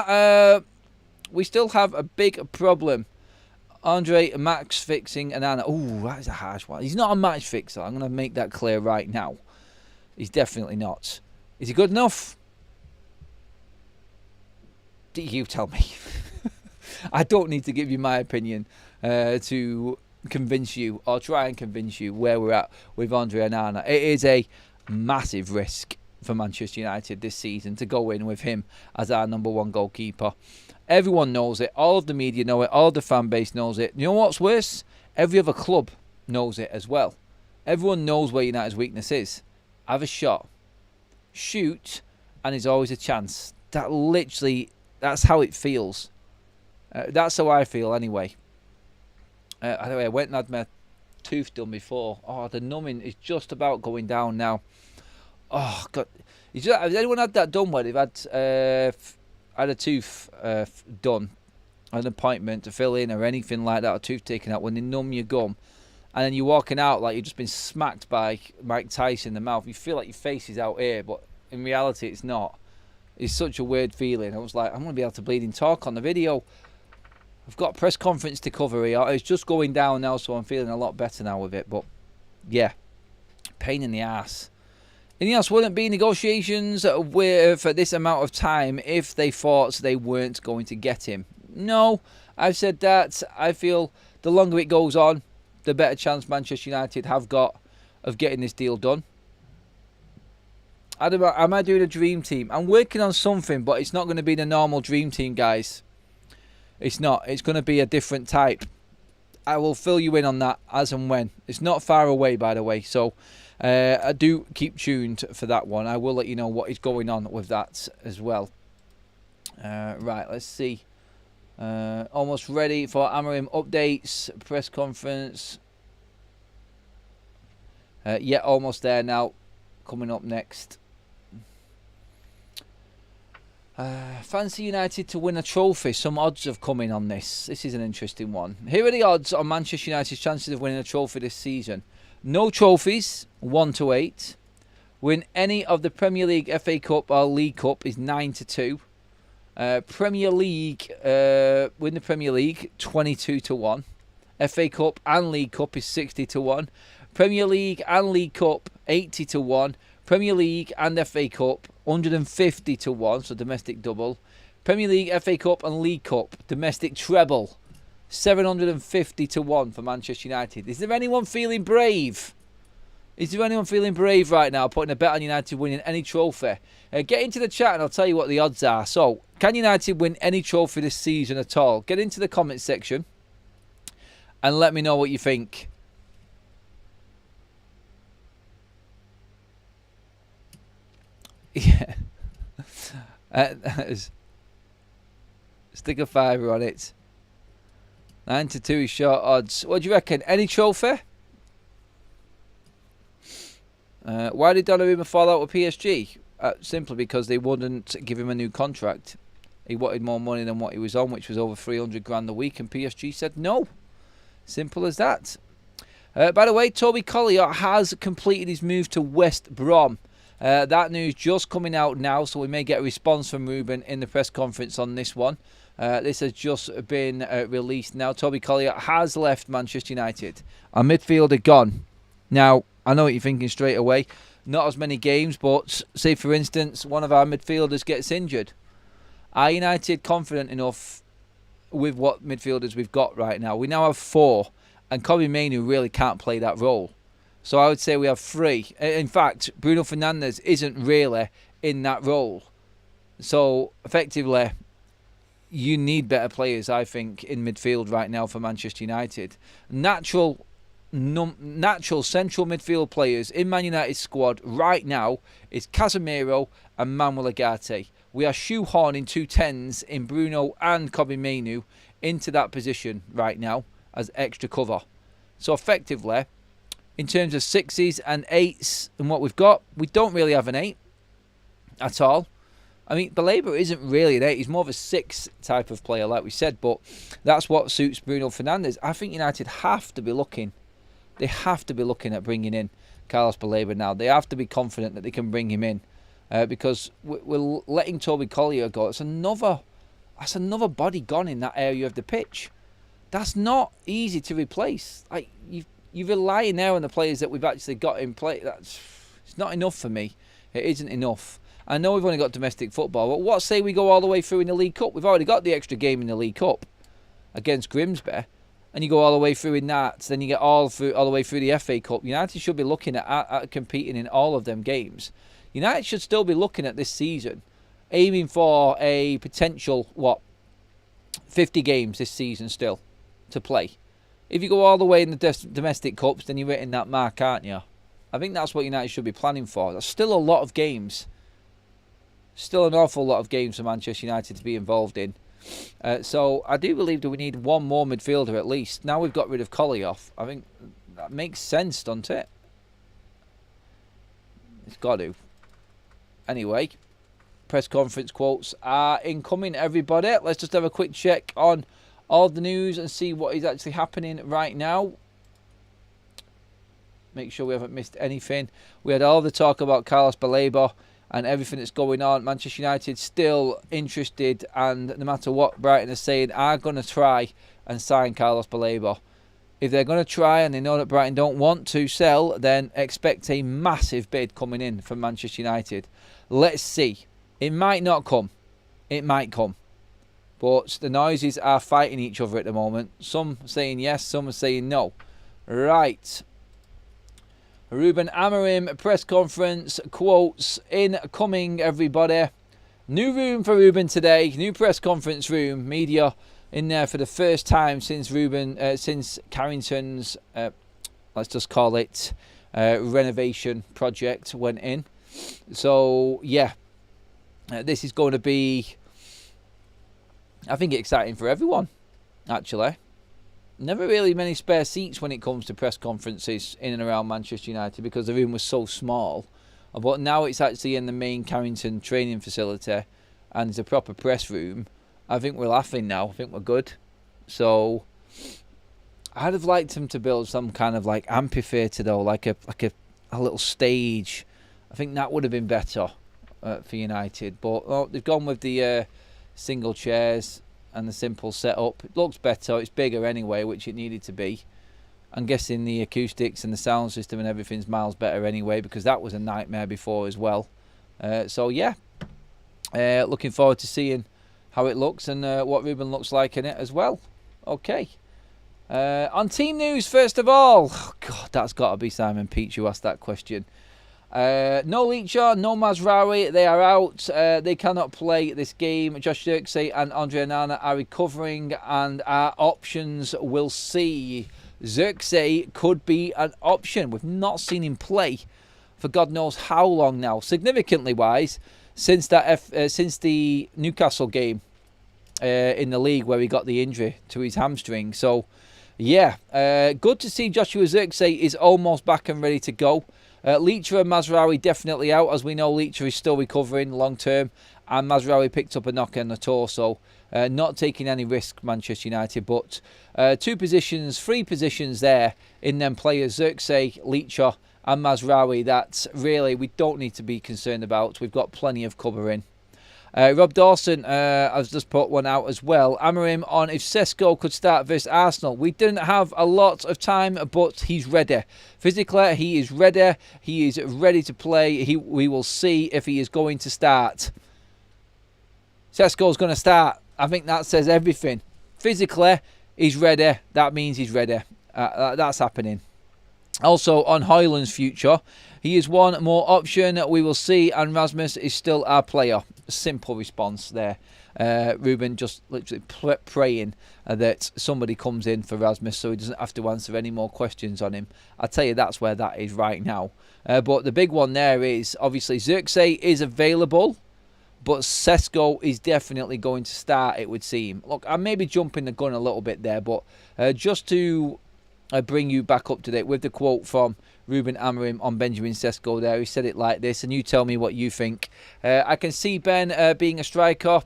we still have a big problem. Andre Max fixing Anana. Oh, that is a harsh one. He's not a match fixer. I'm going to make that clear right now. He's definitely not. Is he good enough? You tell me. I don't need to give you my opinion to convince you or try and convince you where we're at with Andre Onana. It is a massive risk for Manchester United this season to go in with him as our number one goalkeeper. Everyone knows it. All of the media know it. All of the fan base knows it. You know what's worse? Every other club knows it as well. Everyone knows where United's weakness is. Have a shot, shoot, and there's always a chance. That's how it feels. That's how I feel anyway. Anyway, I went and had my tooth done before. Oh, the numbing is just about going down now. Oh, God. Has anyone had that done where they've had a tooth done, an appointment to fill in or anything like that, a tooth taken out, when they numb your gum, and then you're walking out like you've just been smacked by Mike Tyson in the mouth. You feel like your face is out here, but in reality it's not. It's such a weird feeling. I was like, I'm going to be able to bleed and talk on the video. I've got a press conference to cover here. It's just going down now, so I'm feeling a lot better now with it. But, yeah, pain in the ass. Ineos wouldn't be negotiations for this amount of time if they thought they weren't going to get him. No, I've said that. I feel the longer it goes on, the better chance Manchester United have got of getting this deal done. Am I doing a dream team? I'm working on something, but it's not going to be the normal dream team, guys. It's not. It's going to be a different type. I will fill you in on that as and when. It's not far away, by the way, so I do keep tuned for that one. I will let you know what is going on with that as well. Right, let's see. Almost ready for Amorim updates, press conference. Yeah, almost there now. Coming up next. Fancy United to win a trophy. Some odds have come in on this. This is an interesting one. Here are the odds on Manchester United's chances of winning a trophy this season. No trophies, 1-8. Win any of the Premier League, FA Cup or League Cup is 9-2. Premier League, win the Premier League, 22-1. FA Cup and League Cup is 60-1. Premier League and League Cup, 80-1. Premier League and FA Cup, 150-1, so domestic double. Premier League, FA Cup and League Cup, domestic treble, 750-1 for Manchester United. Is there anyone feeling brave? Is there anyone feeling brave right now, putting a bet on United winning any trophy? Get into the chat and I'll tell you what the odds are. So, can United win any trophy this season at all? Get into the comments section and let me know what you think. Yeah. Stick a fiver on it. 9-2 is short odds. What do you reckon? Any trophy? Why did Donnarumma fall out with PSG? Simply because they wouldn't give him a new contract. He wanted more money than what he was on, which was over 300 grand a week, and PSG said no. Simple as that. By the way, Toby Collier has completed his move to West Brom. That news just coming out now, so we may get a response from Ruben in the press conference on this one. This has just been released now. Toby Collier has left Manchester United. Our midfielder gone. Now, I know what you're thinking straight away. Not as many games, but say, for instance, one of our midfielders gets injured. Are United confident enough with what midfielders we've got right now. We now have 4, and Kobbie Mainoo really can't play that role. So I would say we have 3. In fact, Bruno Fernandes isn't really in that role. So effectively, you need better players, I think, in midfield right now for Manchester United. Natural central midfield players in Man United's squad right now is Casemiro and Manuel Ugarte. We are shoehorning 2 10s in Bruno and Kobbie Mainoo into that position right now as extra cover. So effectively, in terms of 6s and 8s and what we've got, we don't really have an 8 at all. I mean, Baleba isn't really an 8. He's more of a 6 type of player, like we said, but that's what suits Bruno Fernandes. I think United have to be looking. They have to be looking at bringing in Carlos Baleba now. They have to be confident that they can bring him in because we're letting Toby Collier go. That's another body gone in that area of the pitch. That's not easy to replace. Like you're relying now on the players that we've actually got in play. It's not enough for me. It isn't enough. I know we've only got domestic football, but what say we go all the way through in the League Cup? We've already got the extra game in the League Cup against Grimsby, and you go all the way through in that. Then you get all the way through the FA Cup. United should be looking at competing in all of them games. United should still be looking at this season, aiming for a potential 50 games this season still to play. If you go all the way in the domestic cups, then you're hitting that mark, aren't you? I think that's what United should be planning for. There's still a lot of games. Still an awful lot of games for Manchester United to be involved in. So I do believe that we need one more midfielder at least. Now we've got rid of Collier. I think that makes sense, doesn't it? It's got to. Anyway, press conference quotes are incoming, everybody. Let's just have a quick check on all the news and see what is actually happening right now. Make sure we haven't missed anything. We had all the talk about Carlos Baleba and everything that's going on. Manchester United still interested, and no matter what Brighton are saying, are going to try and sign Carlos Baleba. If they're going to try and they know that Brighton don't want to sell, then expect a massive bid coming in from Manchester United. Let's see. It might not come. It might come. But the noises are fighting each other at the moment. Some saying yes, some are saying no. Right. Ruben Amorim press conference quotes incoming, everybody. New room for Ruben today. New press conference room. Media in there for the first time since since Carrington's, let's just call it, renovation project went in. So yeah, this is going to be, I think, exciting for everyone. Actually. Never really many spare seats when it comes to press conferences in and around Manchester United because the room was so small. But now it's actually in the main Carrington training facility and it's a proper press room. I think we're laughing now. I think we're good. So I'd have liked them to build some kind of like amphitheatre though, like a little stage. I think that would have been better for United. But they've gone with the single chairs and the simple setup. It looks better. It's bigger anyway, which it needed to be. I'm guessing the acoustics and the sound system and everything's miles better anyway because that was a nightmare before as well. So yeah, looking forward to seeing how it looks and what Ruben looks like in it as well. Okay. On team news, first of all. Oh God, that's got to be Simon Peach who asked that question. No Leacher, no Mazraoui, they are out. They cannot play this game. Josh Zirkzee and Andre Onana are recovering, and our options will see. Zirkzee could be an option. We've not seen him play for God knows how long now. Significantly wise, since the Newcastle game in the league where he got the injury to his hamstring. So, yeah, good to see Joshua Zirkzee is almost back and ready to go. Leacher and Mazraoui definitely out. As we know, Leacher is still recovering long term, and Mazraoui picked up a knock on the torso. Not taking any risk, Manchester United, but three positions there in them players, Zirkzee, Leacher and Mazraoui, that really we don't need to be concerned about. We've got plenty of cover in. Rob Dawson has just put one out as well. Amorim on if Sesko could start versus Arsenal. We didn't have a lot of time, but he's ready. Physically, he is ready. He is ready to play. We will see if he is going to start. Sesko's going to start. I think that says everything. physically, he's ready. That means he's ready. That's happening. Also, on Højlund's future, he is one more option we will see, and Rasmus is still our player. Simple response there. Ruben just literally praying that somebody comes in for Rasmus so he doesn't have to answer any more questions on him. I tell you, that's where that is right now. But the big one there is, obviously, Xerxes is available, but Sesko is definitely going to start, it would seem. Look, I may be jumping the gun a little bit there, but just to bring you back up to date with the quote from Ruben Amorim on Benjamin Sesko there. He said it like this, and you tell me what you think. I can see Ben being a striker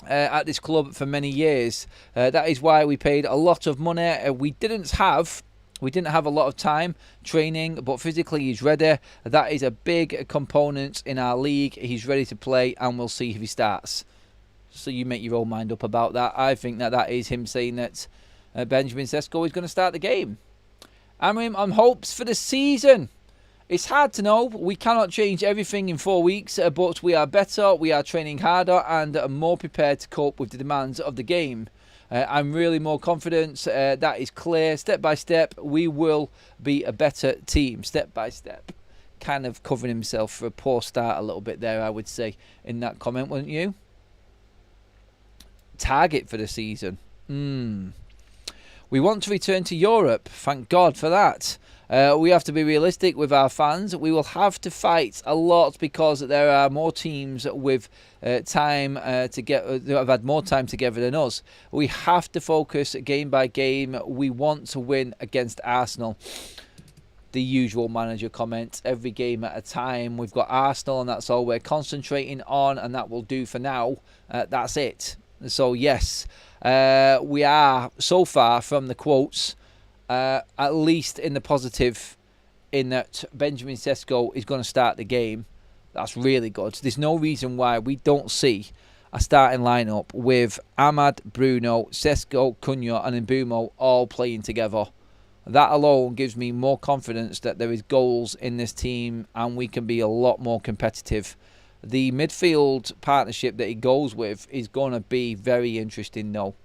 at this club for many years. That is why we paid a lot of money. We didn't have a lot of time training, but physically he's ready. That is a big component in our league. He's ready to play, and we'll see if he starts. So you make your own mind up about that. I think that is him saying that Benjamin Sesko is going to start the game. Amorim on hopes for the season. It's hard to know. We cannot change everything in 4 weeks, but we are better, we are training harder, and more prepared to cope with the demands of the game. I'm really more confident. That is clear. Step by step, we will be a better team. Step by step. Kind of covering himself for a poor start a little bit there, I would say, in that comment, wouldn't you? Target for the season. We want to return to Europe. Thank God for that. We have to be realistic with our fans. We will have to fight a lot because there are more teams with time to get that have had more time together than us. We have to focus game by game. We want to win against Arsenal. The usual manager comment, every game at a time. We've got Arsenal, and that's all we're concentrating on, and that will do for now. That's it. So yes, we are so far from the quotes, at least in the positive, in that Benjamin Sesko is going to start the game. That's really good. There's no reason why we don't see a starting lineup with Ahmad, Bruno, Sesko, Cunha and Mbumo all playing together. That alone gives me more confidence that there is goals in this team and we can be a lot more competitive. The midfield partnership that he goes with is going to be very interesting, though.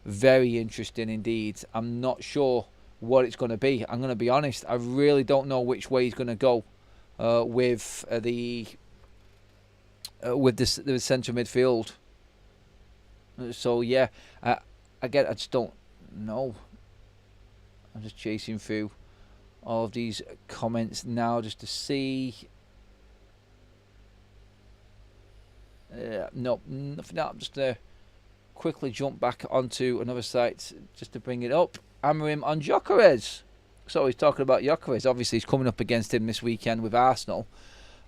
Very interesting indeed. I'm not sure what it's going to be. I'm going to be honest. I really don't know which way he's going to go with the central midfield. So yeah, again, I just don't know. I'm just chasing through all of these comments now just to see. No, nothing. I'm just quickly jump back onto another site just to bring it up. Amorim on Gyökeres. So he's talking about Gyökeres. Obviously, he's coming up against him this weekend with Arsenal.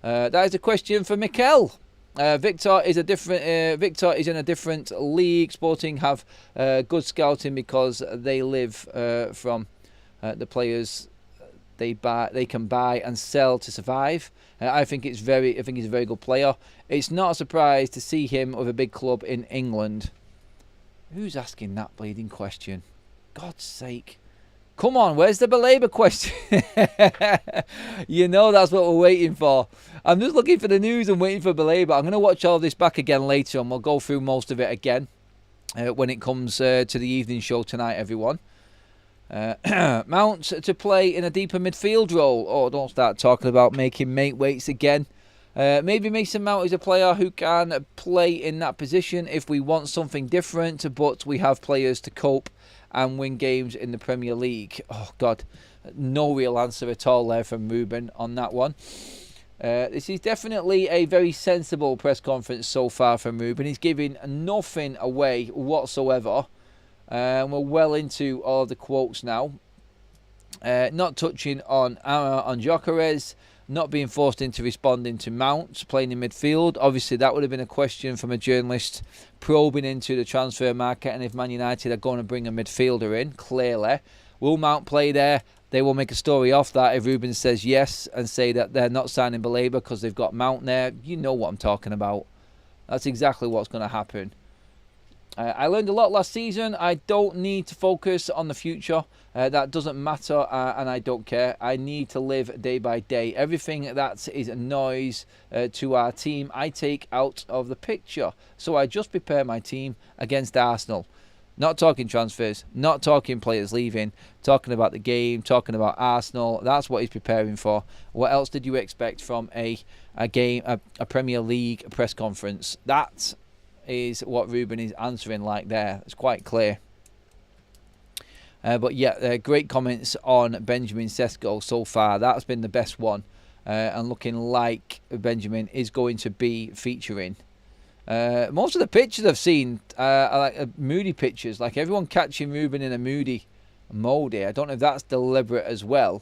That is a question for Mikel. Victor is in a different league. Sporting have good scouting because they live from the players they can buy and sell to survive. I think he's a very good player. It's not a surprise to see him with a big club in England. Who's asking that bleeding question? God's sake. Come on, where's the Baleba question? You know that's what we're waiting for. I'm just looking for the news and waiting for Baleba. I'm going to watch all this back again later and we'll go through most of it again when it comes to the evening show tonight, everyone. Mount to play in a deeper midfield role. Oh, don't start talking about making mate weights again. Maybe Mason Mount is a player who can play in that position if we want something different, but we have players to cope and win games in the Premier League. Oh, God. No real answer at all there from Ruben on that one. This is definitely a very sensible press conference so far from Ruben. He's giving nothing away whatsoever. We're well into all the quotes now. Not touching on Gyökeres, not being forced into responding to Mount, playing in midfield. Obviously, that would have been a question from a journalist probing into the transfer market and if Man United are going to bring a midfielder in, clearly. Will Mount play there? They will make a story off that if Ruben says yes and say that they're not signing Baleba because they've got Mount there. You know what I'm talking about. That's exactly what's going to happen. I learned a lot last season. I don't need to focus on the future. That doesn't matter and I don't care. I need to live day by day. Everything that is a noise to our team, I take out of the picture. So I just prepare my team against Arsenal. Not talking transfers, not talking players leaving, talking about the game, talking about Arsenal. That's what he's preparing for. What else did you expect from a Premier League press conference? That is what Ruben is answering like there. It's quite clear. But yeah, great comments on Benjamin Sesko so far. That's been the best one. And looking like Benjamin is going to be featuring. Most of the pictures I've seen are like moody pictures. Like everyone catching Ruben in a moody mode. I don't know if that's deliberate as well.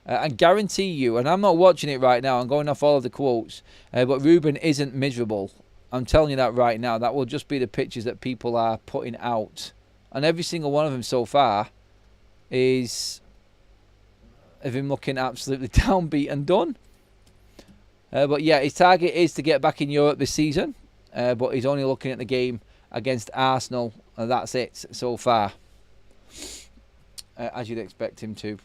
And guarantee you, and I'm not watching it right now, I'm going off all of the quotes, but Ruben isn't miserable. I'm telling you that right now. That will just be the pictures that people are putting out. And every single one of them so far is of him looking absolutely downbeat and done. But yeah, his target is to get back in Europe this season. But he's only looking at the game against Arsenal. And that's it so far. As you'd expect him to.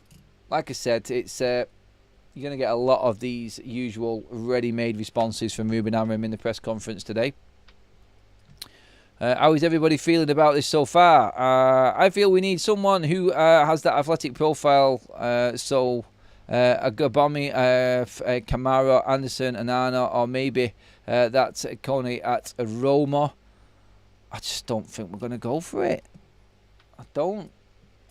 Like I said, it's you're going to get a lot of these usual ready-made responses from Ruben Amorim in the press conference today. How is everybody feeling about this so far? I feel we need someone who has that athletic profile. So Agabami, Kamara, Anderson, Anana, or maybe that's Kone at Roma. I just don't think we're going to go for it. I don't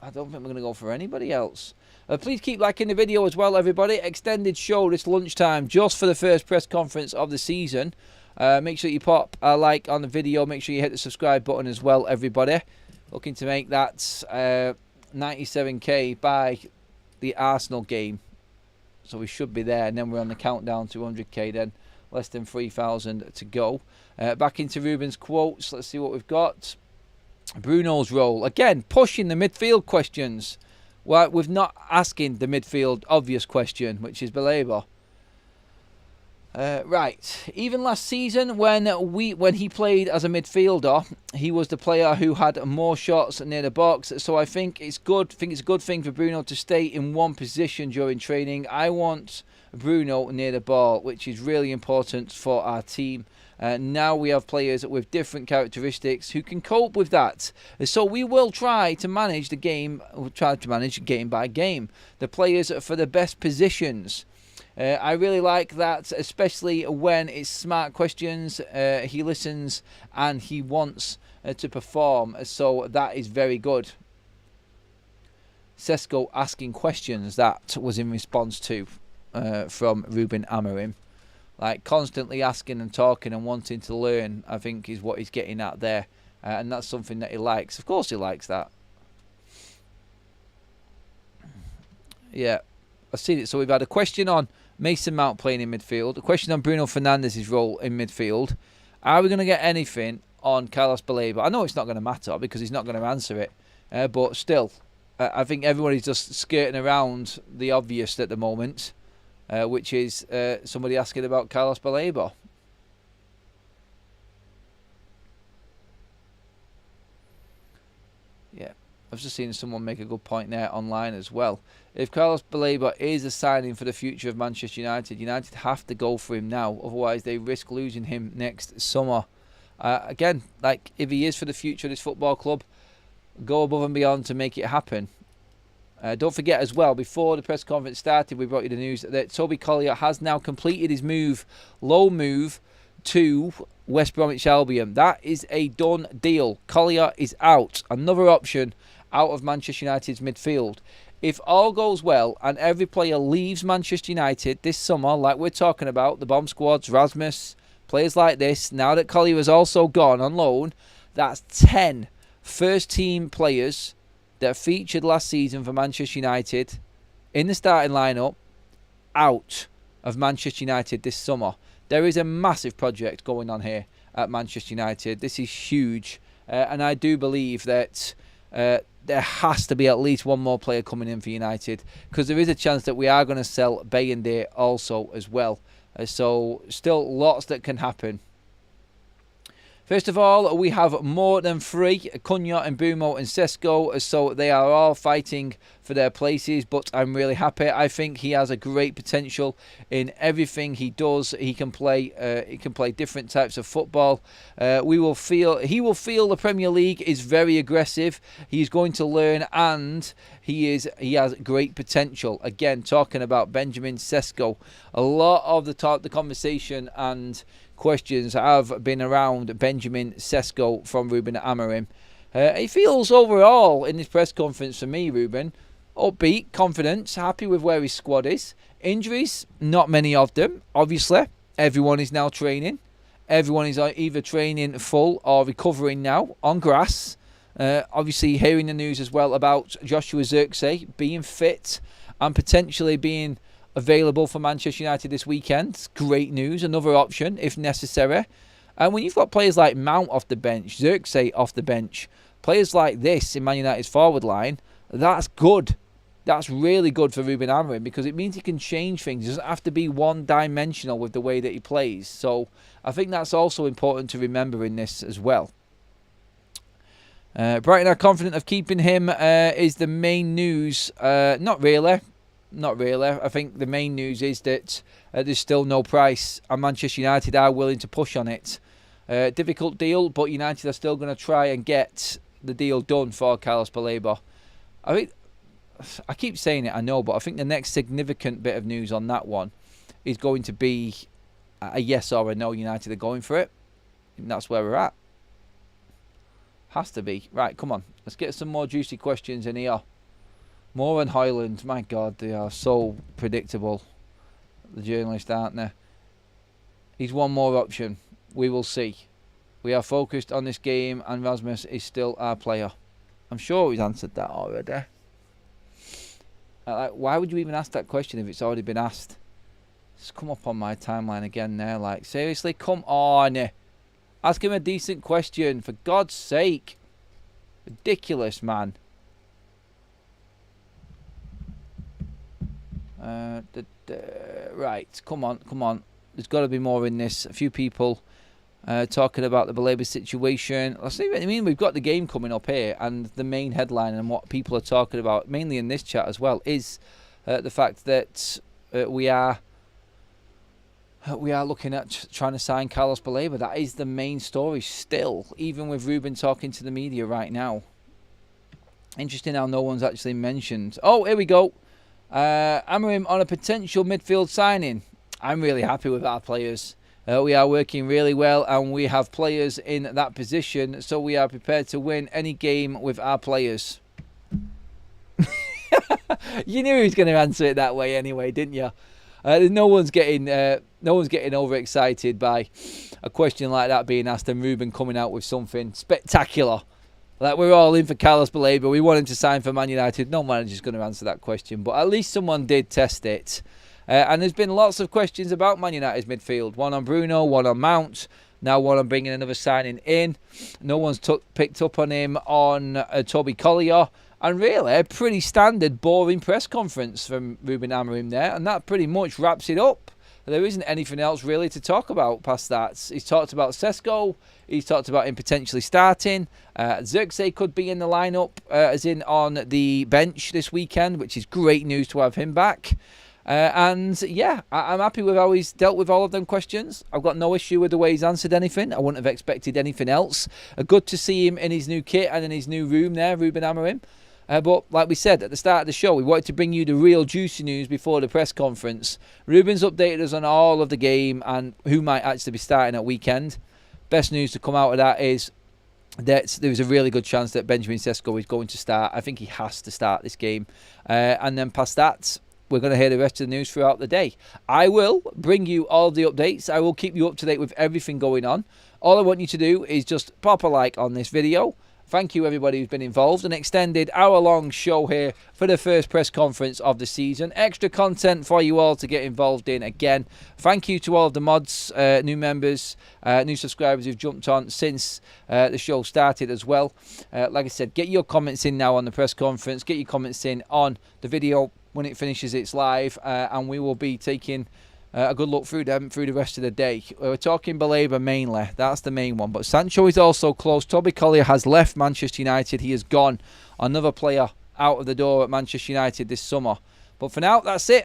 think we're going to go for anybody else. Please keep liking the video as well, everybody. Extended show this lunchtime just for the first press conference of the season. Make sure you pop a like on the video. Make sure you hit the subscribe button as well, everybody. Looking to make that 97k by the Arsenal game. So we should be there. And then we're on the countdown to 100k then. Less than 3,000 to go. Back into Ruben's quotes. Let's see what we've got. Bruno's role. Again, pushing the midfield questions. Well, we're not asking the midfield obvious question, which is Baleba. Right, even last season when he played as a midfielder, he was the player who had more shots near the box. So I think it's good. I think it's a good thing for Bruno to stay in one position during training. I want Bruno near the ball, which is really important for our team. Now we have players with different characteristics who can cope with that. So we will try to manage the game. We'll try to manage game by game. The players for the best positions. I really like that, especially when it's smart questions. He listens and he wants to perform, so that is very good. Sesko asking questions, that was in response to from Ruben Amorim. Like constantly asking and talking and wanting to learn, I think is what he's getting at there. And that's something that he likes. Of course he likes that. Yeah, I've seen it. So we've had a question on Mason Mount playing in midfield. A question on Bruno Fernandes's role in midfield. Are we going to get anything on Carlos Baleba? I know it's not going to matter because he's not going to answer it. But still, I think everybody's just skirting around the obvious at the moment, which is somebody asking about Carlos Baleba. Yeah. I've just seen someone make a good point there online as well. If Carlos Baleba is a signing for the future of Manchester United, United have to go for him now. Otherwise, they risk losing him next summer. Again, like if he is for the future of this football club, go above and beyond to make it happen. Don't forget as well, before the press conference started, we brought you the news that Toby Collier has now completed his loan move to West Bromwich Albion. That is a done deal. Collier is out. Another option out of Manchester United's midfield. If all goes well and every player leaves Manchester United this summer, like we're talking about, the bomb squads, Rasmus, players like this, now that Collier has also gone on loan, that's 10 first-team players that featured last season for Manchester United in the starting lineup out of Manchester United this summer. There is a massive project going on here at Manchester United. This is huge. And I do believe that there has to be at least one more player coming in for United, because there is a chance that we are going to sell Bayende also as well. So still lots that can happen. First of all, we have more than three, Cunha and Bumo and Sesko, so they are all fighting for their places, but I'm really happy. I think he has a great potential in everything he does. He can play different types of football. He will feel the Premier League is very aggressive. He's going to learn, and he has great potential. Again, talking about Benjamin Sesko, a lot of the conversation and questions have been around Benjamin Sesko from Ruben Amorim. He feels overall in this press conference, for me, Ruben, upbeat, confidence, happy with where his squad is. Injuries, not many of them. Obviously, everyone is now training. Everyone is either training full or recovering now on grass. Obviously, hearing the news as well about Joshua Zirkzee being fit and potentially being available for Manchester United this weekend. Great news. Another option if necessary. And when you've got players like Mount off the bench, Zirkzee off the bench, players like this in Man United's forward line, that's good. That's really good for Ruben Amorim because it means he can change things. He doesn't have to be one-dimensional with the way that he plays. So I think that's also important to remember in this as well. Brighton are confident of keeping him is the main news. Not really. I think the main news is that there's still no price and Manchester United are willing to push on it. Difficult deal, but United are still going to try and get the deal done for Carlos Baleba. I keep saying it, I know, but I think the next significant bit of news on that one is going to be a yes or a no. United are going for it. And that's where we're at. Has to be. Right, come on. Let's get some more juicy questions in here. More on Hoyland. My God, they are so predictable. The journalists, aren't they? He's one more option. We will see. We are focused on this game and Rasmus is still our player. I'm sure he's answered that already. Why would you even ask that question if it's already been asked? It's come up on my timeline again there. Like, seriously? Come on. Ask him a decent question, for God's sake. Ridiculous, man. Right, come on. There's got to be more in this. A few people talking about the Baleba situation. I mean, we've got the game coming up here, and the main headline and what people are talking about, mainly in this chat as well, is the fact that we are looking at trying to sign Carlos Baleba. That is the main story still, even with Ruben talking to the media right now. Interesting how no one's actually mentioned. Oh, here we go. Amorim on a potential midfield signing. I'm really happy with our players. We are working really well and we have players in that position, so we are prepared to win any game with our players. You knew he was going to answer it that way anyway, didn't you? No one's getting overexcited by a question like that being asked and Ruben coming out with something spectacular. Like, we're all in for Carlos Baleba. We want him to sign for Man United. No manager's going to answer that question, but at least someone did test it. And there's been lots of questions about Man United's midfield. One on Bruno, one on Mount. Now one on bringing another signing in. No one's picked up on him on Toby Collier. And really, a pretty standard, boring press conference from Ruben Amorim there. And that pretty much wraps it up. There isn't anything else really to talk about past that. He's talked about Sesko. He's talked about him potentially starting. Zirkzee could be in the lineup, as in on the bench this weekend, which is great news to have him back. And yeah, I'm happy with how he's dealt with all of them questions. I've got no issue with the way he's answered anything. I wouldn't have expected anything else. Good to see him in his new kit and in his new room there, Ruben Amorim. But like we said at the start of the show, we wanted to bring you the real juicy news before the press conference. Ruben's updated us on all of the game and who might actually be starting at weekend. Best news to come out of that is that there's a really good chance that Benjamin Sesko is going to start. I think he has to start this game. And then past that, we're going to hear the rest of the news throughout the day. I will bring you all the updates. I will keep you up to date with everything going on. All I want you to do is just pop a like on this video. Thank you everybody who's been involved. An extended hour-long show here for the first press conference of the season. Extra content for you all to get involved in again. Thank you to all of the mods, new members, new subscribers who've jumped on since the show started as well. Like I said, get your comments in now on the press conference. Get your comments in on the video when it finishes its live. And we will be taking a good look through them through the rest of the day. We're talking Baleba mainly. That's the main one. But Sancho is also close. Toby Collier has left Manchester United. He has gone. Another player out of the door at Manchester United this summer. But for now, that's it.